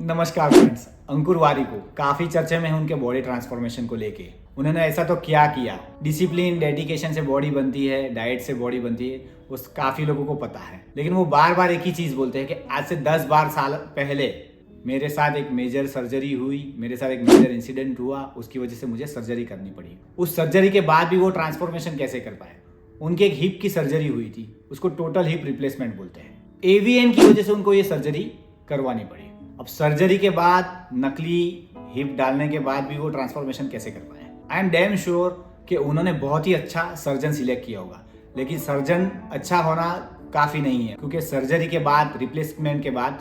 नमस्कार फ्रेंड्स, अंकुर वारिको काफी चर्चे में है उनके बॉडी ट्रांसफॉर्मेशन को लेके। उन्होंने ऐसा तो क्या किया, डिसिप्लिन डेडिकेशन से बॉडी बनती है, डाइट से बॉडी बनती है, उस काफी लोगों को पता है। लेकिन वो बार बार एक ही चीज बोलते हैं कि आज से 10-12 साल पहले मेरे साथ एक मेजर सर्जरी हुई, मेरे साथ एक मेजर इंसिडेंट हुआ, उसकी वजह से मुझे सर्जरी करनी पड़ी। उस सर्जरी के बाद भी वो ट्रांसफॉर्मेशन कैसे कर पाए? उनकी एक हिप की सर्जरी हुई थी, उसको टोटल हिप रिप्लेसमेंट बोलते हैं। एवीएन की वजह से उनको ये सर्जरी करवानी पड़ी। अब सर्जरी के बाद नकली हिप डालने के बाद भी वो ट्रांसफॉर्मेशन कैसे कर पाए? आई एम डैम श्योर कि उन्होंने बहुत ही अच्छा सर्जन सिलेक्ट किया होगा। लेकिन सर्जन अच्छा होना काफ़ी नहीं है, क्योंकि सर्जरी के बाद, रिप्लेसमेंट के बाद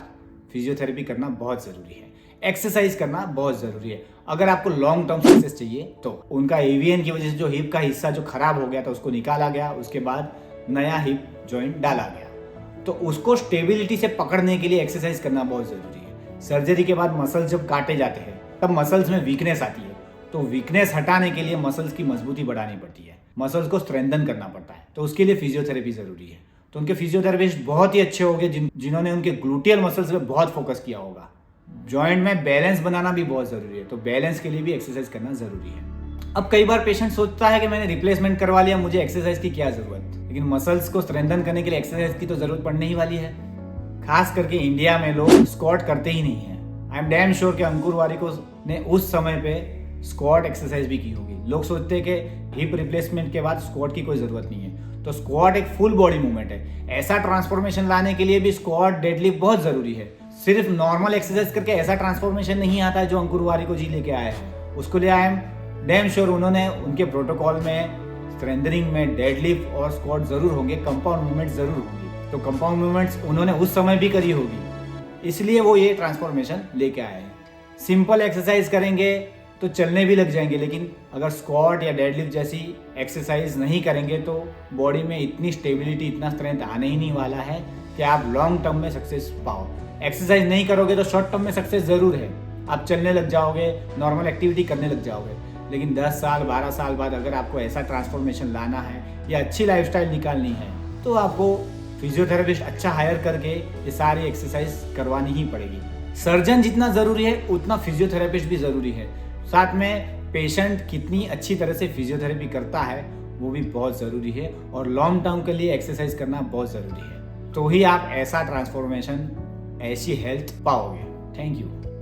फिजियोथेरेपी करना बहुत ज़रूरी है, एक्सरसाइज करना बहुत ज़रूरी है। अगर आपको लॉन्ग टर्म सक्सेस चाहिए तो उनका एवीएन की वजह से जो हिप का हिस्सा जो खराब हो गया था उसको निकाला गया, उसके बाद नया हिप जॉइंट डाला गया। तो उसको स्टेबिलिटी से पकड़ने के लिए एक्सरसाइज करना बहुत ज़रूरी है। सर्जरी के बाद मसल्स जब काटे जाते हैं तब मसल्स में वीकनेस आती है, तो वीकनेस हटाने के लिए मसल्स की मजबूती बढ़ानी पड़ती है, मसल्स को स्ट्रेंथन करना पड़ता है। तो उसके लिए फिजियोथेरेपी जरूरी है। तो उनके फिजियोथेरेपिस्ट बहुत ही अच्छे होंगे जिन्होंने उनके ग्लूटियल मसल्स पे बहुत फोकस किया होगा। जॉइंट में बैलेंस बनाना भी बहुत जरूरी है, तो बैलेंस के लिए भी एक्सरसाइज करना जरूरी है। अब कई बार पेशेंट सोचता है कि मैंने रिप्लेसमेंट करवा लिया, मुझे एक्सरसाइज की क्या जरूरत? लेकिन मसल्स को स्ट्रेंथन करने के लिए एक्सरसाइज की तो जरूरत पड़ने ही वाली है। खास करके इंडिया में लोग स्क्वाट करते ही नहीं है। आई एम डैम श्योर कि अंकुर वारिको ने उस समय पे स्क्वाट एक्सरसाइज भी की होगी। लोग सोचते हैं कि हिप रिप्लेसमेंट के बाद स्क्वाट की कोई जरूरत नहीं है, तो स्क्वाट एक फुल बॉडी मूवमेंट है। ऐसा ट्रांसफॉर्मेशन लाने के लिए भी स्क्वाट, डेडलिफ्ट बहुत जरूरी है। सिर्फ नॉर्मल एक्सरसाइज करके ऐसा ट्रांसफॉर्मेशन नहीं आता है जो अंकुर वारिको जी लेके आए हैं। उसको लिए आई एम डैम श्योर उन्होंने उनके प्रोटोकॉल में स्ट्रेंथनिंग में डेडलिफ्ट और स्क्वाट जरूर होंगे, कंपाउंड मूवमेंट जरूर होंगी। तो कंपाउंड मूवमेंट्स उन्होंने उस समय भी करी होगी, इसलिए वो ये ट्रांसफॉर्मेशन लेके आए हैं। सिंपल एक्सरसाइज करेंगे तो चलने भी लग जाएंगे, लेकिन अगर स्क्वाट या डेडलिफ्ट जैसी एक्सरसाइज नहीं करेंगे तो बॉडी में इतनी स्टेबिलिटी, इतना स्ट्रेंथ आने ही नहीं वाला है कि आप लॉन्ग टर्म में सक्सेस पाओ। एक्सरसाइज नहीं करोगे तो शॉर्ट टर्म में सक्सेस जरूर है, आप चलने लग जाओगे, नॉर्मल एक्टिविटी करने लग जाओगे। लेकिन 10 साल 12 साल बाद अगर आपको ऐसा ट्रांसफॉर्मेशन लाना है या अच्छी लाइफस्टाइल निकालनी है तो आपको फिजियोथेरेपिस्ट अच्छा हायर करके ये सारी एक्सरसाइज करवानी ही पड़ेगी। सर्जन जितना जरूरी है उतना फिजियोथेरेपिस्ट भी जरूरी है। साथ में पेशेंट कितनी अच्छी तरह से फिजियोथेरेपी करता है वो भी बहुत जरूरी है, और लॉन्ग टर्म के लिए एक्सरसाइज करना बहुत जरूरी है। तो ही आप ऐसा ट्रांसफॉर्मेशन, ऐसी हेल्थ पाओगे। Thank you.